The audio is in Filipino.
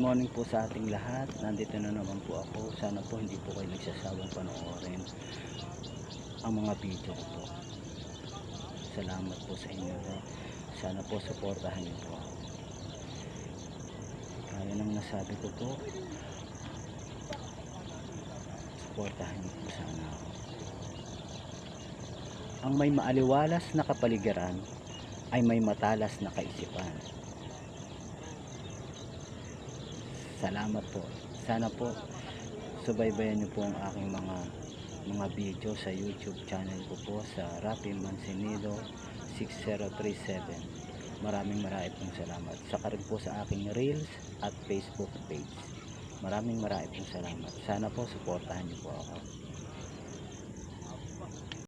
morning po sa ating lahat. Nandito na naman po ako. Sana po hindi po kayo nagsasawang panoorin ang mga video ko po. Salamat po sa inyo. Sana po suportahan niyo po ako. Kaya nang nasabi ko po, suportahan niyo po sana ako. Ang may maaliwalas na kapaligiran ay may matalas na kaisipan. Salamat po. Sana po subaybayan niyo po ang aking mga video sa YouTube channel ko po sa Rafi Manzanillo 6037. Maraming pong salamat. Saka rin po sa aking Reels at Facebook page. Maraming pong salamat. Sana po suportahan niyo po ako.